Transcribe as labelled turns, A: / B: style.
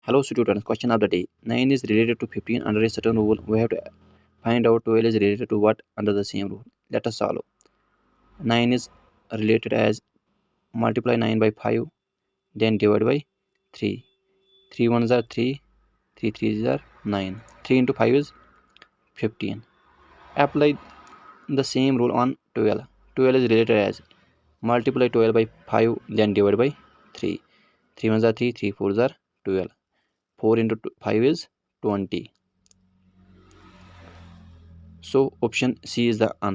A: Hello students, question of the day. 9 is related to 15 under a certain rule. We have to find out 12 is related to what under the same rule. Let us solve. 9 is related as multiply 9 by 5, then divide by 3. 3 ones are 3, 3 threes are 9. 3 into 5 is 15. Apply the same rule on 12. 12 is related as multiply 12 by 5, then divide by 3. 3 ones are 3, 3 fours are 12. 4 into 5 is 20. So option C is the answer.